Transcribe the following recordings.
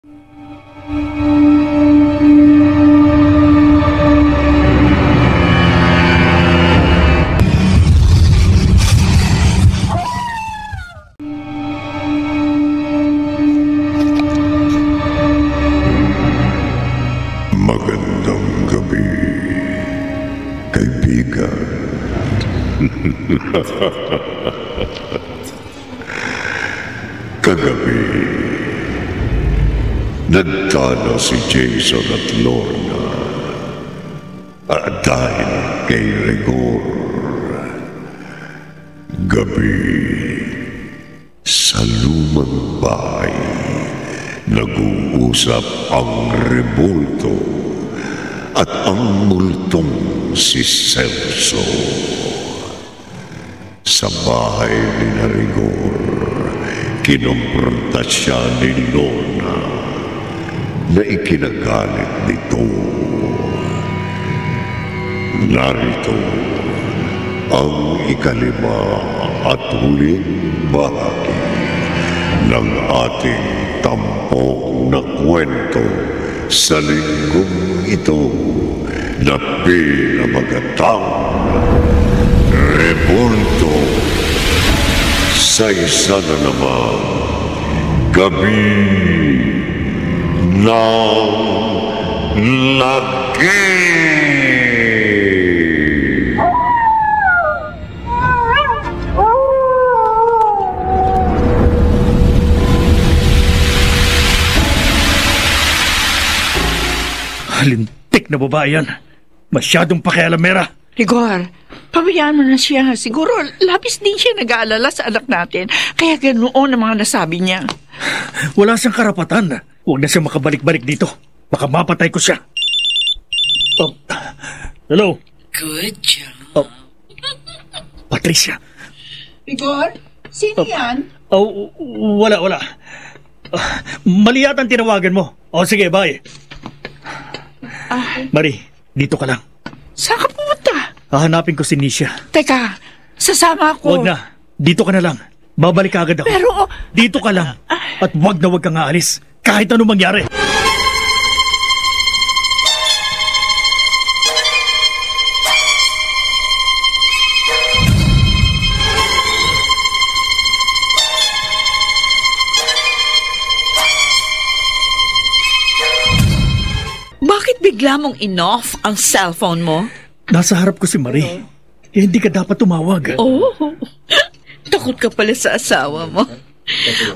Magandang gabi, kaibigan. Kagabi, nagtalo si Jason at Lorna dahil kay Rigor. Gabi, sa lumang bahay, nag-uusap ang Rebulto at ang multong si Celso. Sa bahay ni Rigor, kinumpronta siya ni Lorna na ikinagalit nito. Narito ang ikalima at huling bahagi ng ating tampok na kwento sa linggong ito na pinamagatang Rebulto, sa isa na namang gabi ng lagi. Lintik na babae yan. Masyadong pakialamera. Rigor, pabayaan mo na siya. Siguro labis din siya nag-aalala sa anak natin. Kaya ganoon ang mga nasabi niya. Wala siyang karapatan. Huwag na siya makabalik-balik dito. Baka mapatay ko siya. Hello? Good job. Patricia. Rigor, sino yan? Wala. Mali yata ang tinawagan mo. Sige, bye. Marie, dito ka lang. Saan ka pumunta? Hahanapin ko si Nisha. Teka, sasama ako. Huwag na. Dito ka na lang. Babalik ka agad ako. Pero... Dito ka lang. At huwag kang aalis. Kahit anong mangyari. Bakit bigla mong in-off ang cellphone mo? Nasa harap ko si Marie. Hindi ka dapat tumawag. Takot ka pala sa asawa mo.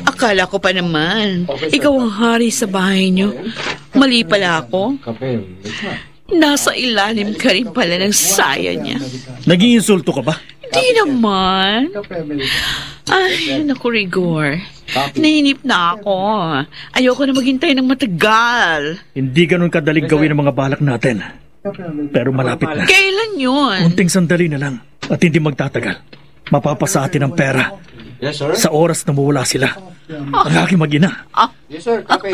Akala ko pa naman, ikaw ang hari sa bahay niyo. Mali pala ako. Nasa ilalim ka rin pala ng saya niya. Naging insulto ka ba? Hindi naman. Ay, naku, Rigor. Nainip na ako. Ayoko na maghintay ng matagal. Hindi ganun kadaling gawin ang mga balak natin. Pero malapit na. Kailan yun? Unting sandali na lang at hindi magtatagal. Mapapasa atin ang pera. Yes, sir. Sa oras na mawala sila. Ang aking mag-ina. Yes, sir. Kape.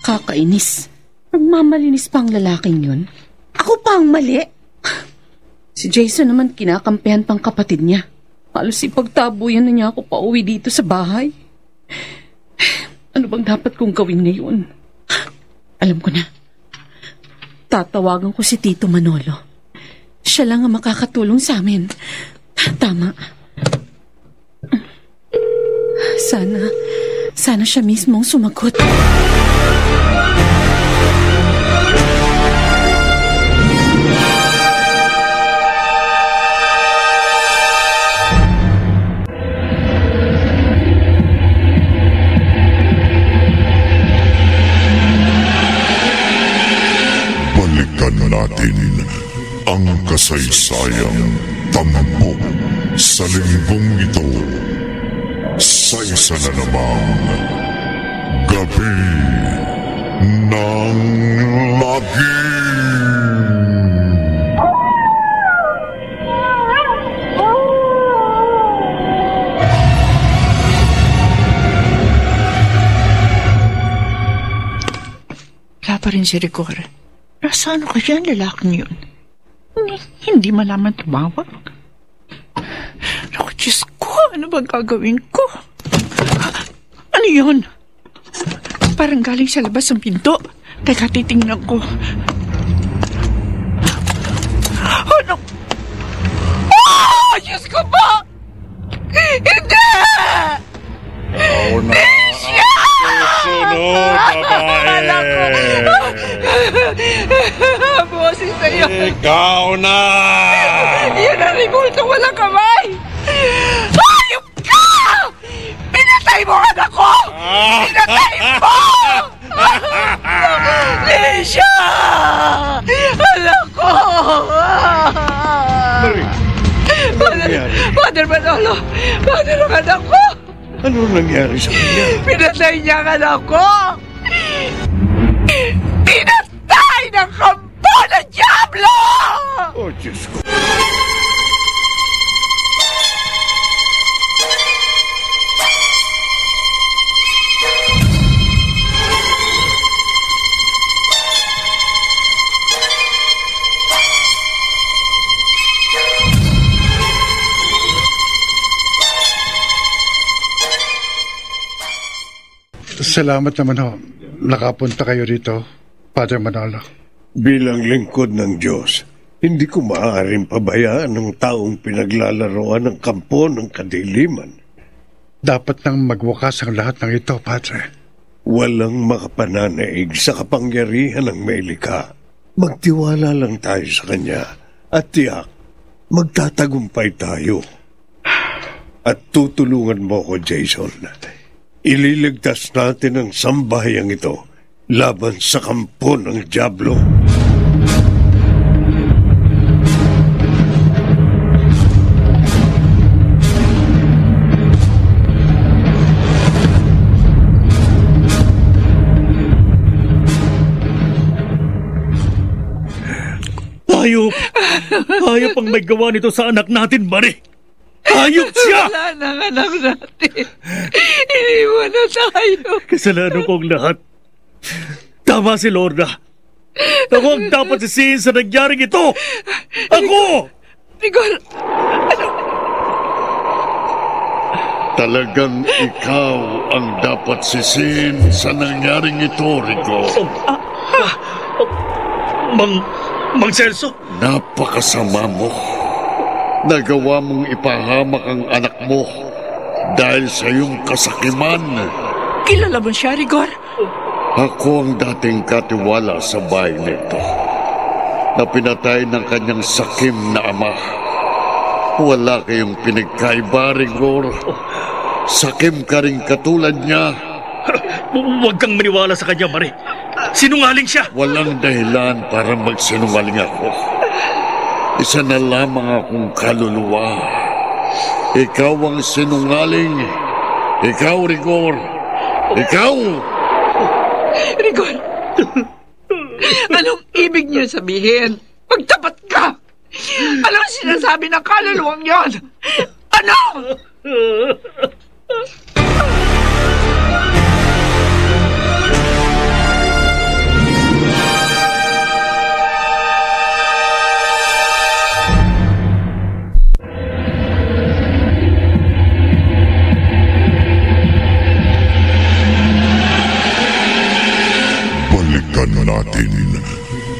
Kakainis. Nagmamalinis pa ang lalaking yun. Ako pa ang mali. Si Jason naman kinakampihan pang kapatid niya. Halos ipagtabuyan na niya ako pauwi dito sa bahay. Ano bang dapat kong gawin ngayon? Alam ko na. Tatawagan ko si Tito Manolo. Siya lang ang makakatulong sa amin. Tama. Sana siya mismo ang sumagot. Balikan natin ang kasaysayang tampok sa linggong ito sa isa na namang gabi ng lagi. si Rigor. Nasaan kaya ang lalaking yun? Hindi man naman tumawag. Naku, Diyos ko, ano ba gagawin ko? Ano yun? Parang galing sa labas ng pinto. Teka, titingnan ko. Ano? Oh! Diyos ko po! Hindi! Oh, na. Nisha! Susunod, babae. Boses sa'yo. Ikaw na! Yan ang Rigor na walang kamay! Hayop ka! Pinatay mo ang anak ko! Pinatay mo! Nisha! Anak ko! Father Manolo! Father ang anak ko! Ano nangyari sa kanya? Pinatay niya ang anak ko! Pinatay ng kampo ng Diablo! Oh, Diyos ko. Salamat naman ho. Nakapunta kayo rito, Father Manolo. Bilang lingkod ng Diyos, hindi ko maaaring pabayaan ng taong pinaglalaroan ng kampo ng kadiliman. Dapat nang magwakas ang lahat ng ito, Padre. Walang makapananaig sa kapangyarihan ng may likha. Magtiwala lang tayo sa Kanya at tiyak, magtatagumpay tayo. At tutulungan mo ko, Jason. Ililigtas natin ang sambayang ito laban sa kampo ng Diablo. Hayop! Hayop ang may gawa nito sa anak natin, Mari! Hayop siya! Wala na ang anak natin. Iniwan na tayo. Kasalanan ko ang lahat. Tama si Lorna. Ako ang dapat sisihin sa nangyaring ito. Ako! Rigor, ano? Talagang ikaw ang dapat sisihin sa nangyaring ito, Rico. Mang Celso? Napakasama mo. Nagawa mong ipahamak ang anak mo dahil sa iyong kasakiman. Kilala mo siya, Rigor? Ako ang dating katiwala sa bahay nito na pinatay ng kanyang sakim na ama. Wala kayong pinagkaiba, Rigor. Sakim ka rin katulad niya. Huwag kang maniwala sa kanya, Mari. Sinungaling siya. Walang dahilan para magsinungaling ako. Isa na lamang akong kaluluwa. Ikaw ang sinungaling. Ikaw, Rigor. Ikaw! Rigor, anong ibig niyo sabihin? Magtapat ka! Anong sinasabi ng kaluluwang yon? Ano? Balikan natin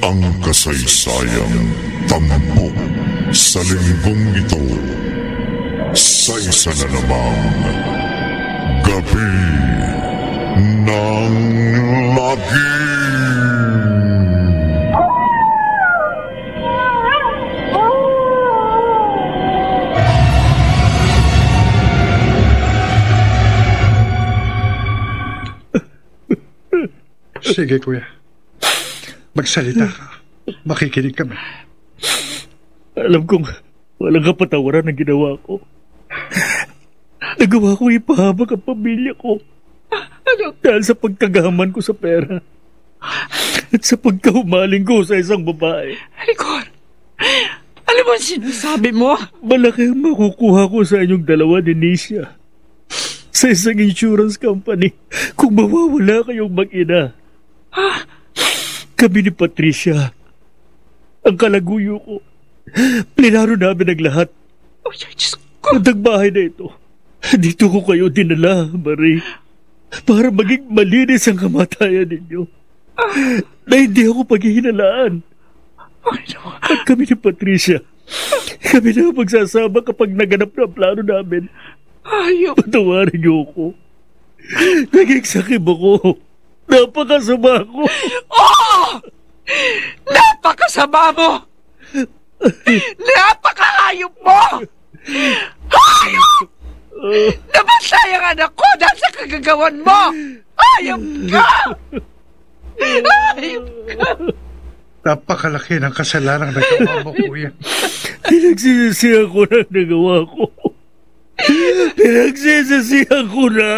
ang kasaysayang tampok sa linggong ito sa isa na namang Gabi ng Lagim. Sige, kuya. Magsalita ka. Makikinig kami. Alam kong walang kapatawaran ang ginawa ko. Nagawa ko ipahabag ang pamilya ko. Dahil sa pagkagaman ko sa pera. At sa pagkahumaling ko sa isang babae. Rigor, ano ba sinasabi mo? Malaki ang makukuha ko sa inyong dalawa ni Nisha. Sa isang insurance company kung mawawala kayong mag-ina. Kami ni Patricia, ang kalaguyo ko. Plinano namin ang lahat. Oh, Diyos ko. Ang bahay na ito. Dito ko kayo dinala, Marie. Para maging malinis ang kamatayan ninyo. Na hindi ako paghihinalaan. At kami ni Patricia, kami na magsasama kapag naganap na ang plano namin. Ayop. Patawarin niyo ako. Naging sakib ako. Napakasama ko. Oh! Napakasama mo! Napakahayop mo! Hayop! Namatay ang anak ko dahil sa kagagawan mo! Hayop ka! Hayop ka! Napakalaki ng kasalanan na nagawa mo, kuya. Pinagsisisihan ko na nagawa ko. Pinagsisisihan ko na!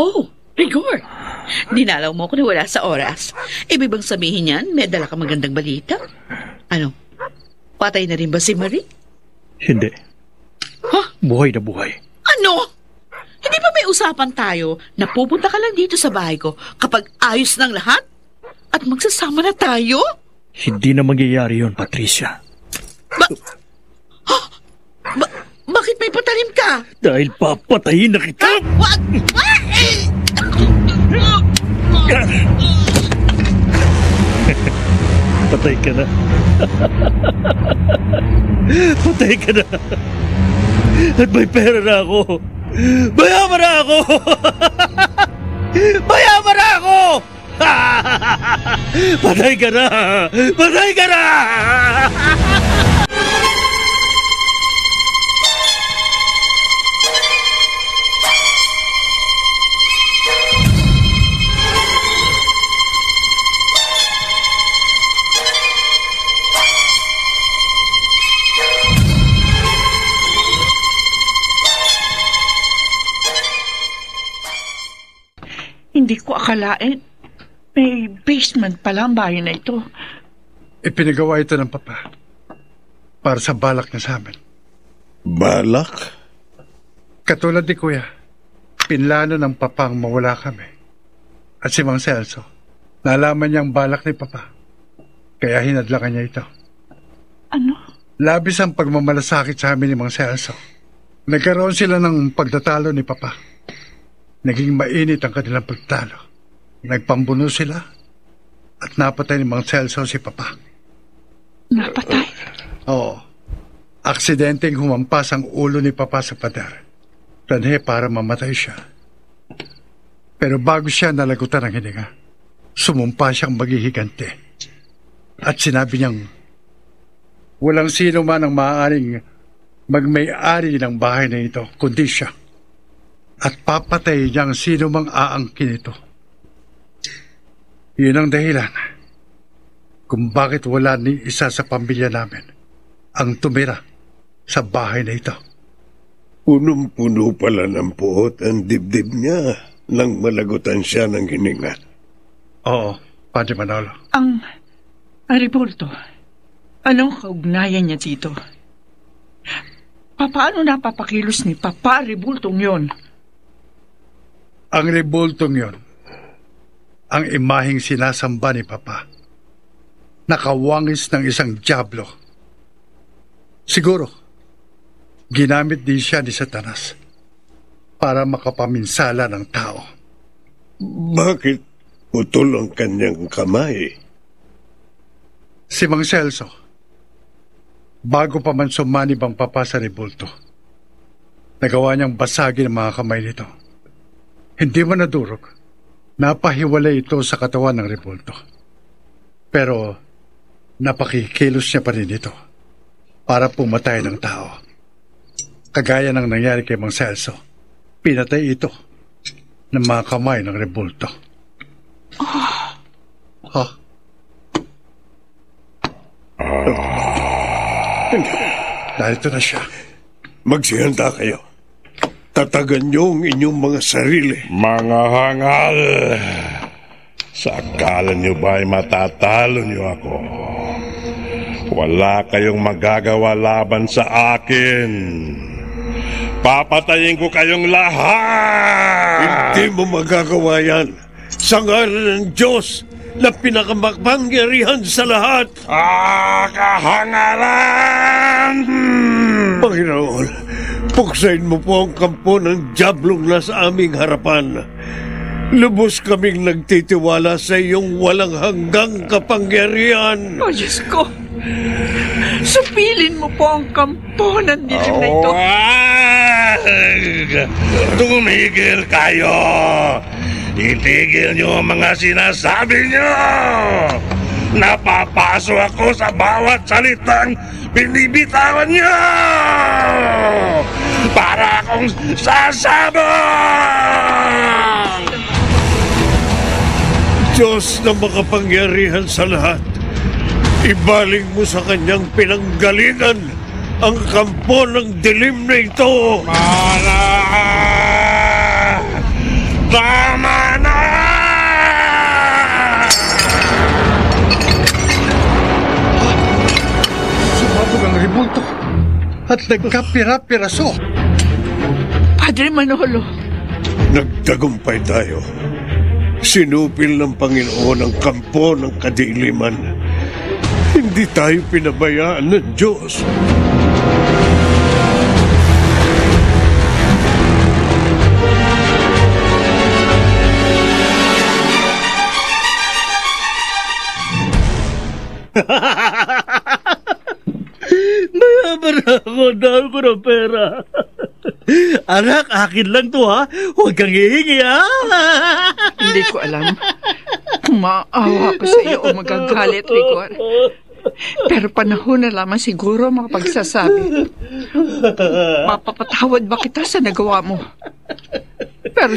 Oh, Rigor! Dinalaw mo ko na wala sa oras. Ibig bang sabihin yan, may dala ka magandang balita? Ano? Patay na rin ba si Marie? Hindi. Ha? Buhay na buhay. Ano? Hindi ba may usapan tayo na pupunta ka lang dito sa bahay ko kapag ayos ng lahat? At magsasama na tayo? Hindi na mangyayari yon, Patricia. Bakit may patalim ka? Dahil papatayin na kita! What? Patay ka na. Patay ka na. At may pera na ako. Mayaman na ako! Mayaman na ako! Patay ka na! Patay ka na! Hindi ko akalain. May basement pala ang bahay na ito. Ipinagawa ito ng papa para sa balak niya sa amin. Balak? Katulad ni kuya, pinlano ng papang mawala kami. At si Mang Celso, nalaman niya ang balak ni papa. Kaya hinadlakan niya ito. Ano? Labis ang pagmamalasakit sa amin ni Mang Celso. Nagkaroon sila ng pagtatalo ni papa. Naging mainit ang kanilang pagtalo. Nagpambuno sila at napatay ni Mang Celso si papa. Napatay? Oo. Aksidenteng humampas ang ulo ni papa sa pader. Planhe para mamatay siya. Pero bago siya nalagutan ng hininga, sumumpa siyang maghihiganti. At sinabi niyang, walang sino man ang maaaring magmay-ari ng bahay na ito, kundi siya. At papatay niyang sino mang aangkin ito. Yun ang dahilan kung bakit wala ni isa sa pamilya namin ang tumira sa bahay na ito. Punong-puno pala ng puot ang dibdib niya nang malagutan siya ng hininga. Oo, Padre Manolo. Ang Aribulto, anong kaugnayan niya dito? Paano napapakilos ni Papa Aribultong yon? Ang rebultong yon, ang imaheng sinasamba ni Papa, nakawangis ng isang dyablo. Siguro, ginamit din siya ni Satanas para makapaminsala ng tao. Bakit putol ang kanyang kamay? Si Mang Celso, bago pa man sumanib ang Papa sa rebulto, nagawa niyang basagin ang mga kamay nito. Hindi man nadurog, napahiwalay ito sa katawan ng rebulto. Pero napakikilos niya pa rin ito para pumatay ng tao. Kagaya ng nangyari kay Mang Celso, pinatay ito ng mga kamay ng rebulto. Narito na siya. Magsihanda kayo. Tatagan niyo ang inyong mga sarili. Mga hangal, sa akala niyo ba'y matatalo niyo ako? Wala kayong magagawa laban sa akin. Papatayin ko kayong lahat! Hindi mo magagawa yan. Sa ngalan ng Diyos na pinakamakapangyarihan sa lahat. Kahangalan! Panginoon, puksain mo po ang kampo ng diablong nasa aming harapan. Lubos kaming nagtitiwala sa iyong walang hanggang kapangyarihan. O Diyos ko, supilin mo po ang kampo ng dilim na ito. Tumigil kayo! Itigil niyo ang mga sinasabi niyo! Napapaso ako sa bawat salitang binibitawan niyo! Para akong sasabog! Diyos na makapangyarihan sa lahat, ibaling mo sa kanyang pinanggalingan ang kampo ng dilim na ito. Tama na! Sumabog ang rebulto at nagkapira-piraso. Padre Manolo, Nagtagumpay tayo. Sinupil ng Panginoon ang kampo ng kadiliman. Hindi tayo pinabayaan ng Diyos. Mayabara ako, dahil ko ng pera. Anak, akin lang to ha. Huwag kang hihingi ha. hindi ko alam kung maawa ko sa iyo o magagalit, Rigor. Pero panahon na lamang siguro makapagsasabi. Mapapatawad ba kita sa nagawa mo? Pero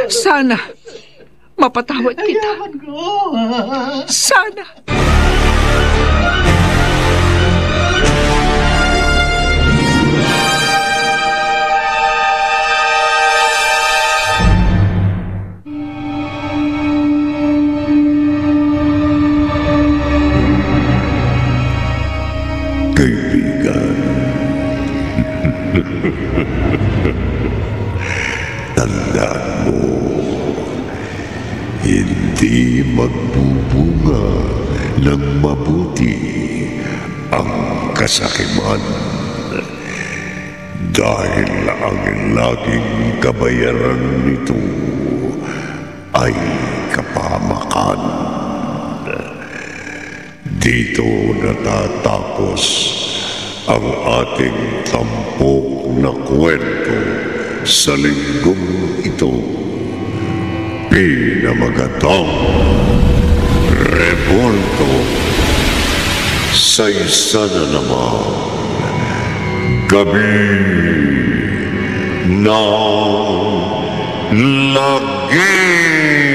sana, mapatawad kita. Sana. Kaibigan, tandaan mo, hindi magbubunga ng mabuti ang kasakiman dahil ang laging kabayaran nito ay kapahamakan. Dito natatapos ang ating tampok na kwento sa linggong ito. Pinamagatang Revolto sa isa na naman Gabi ng Lagi.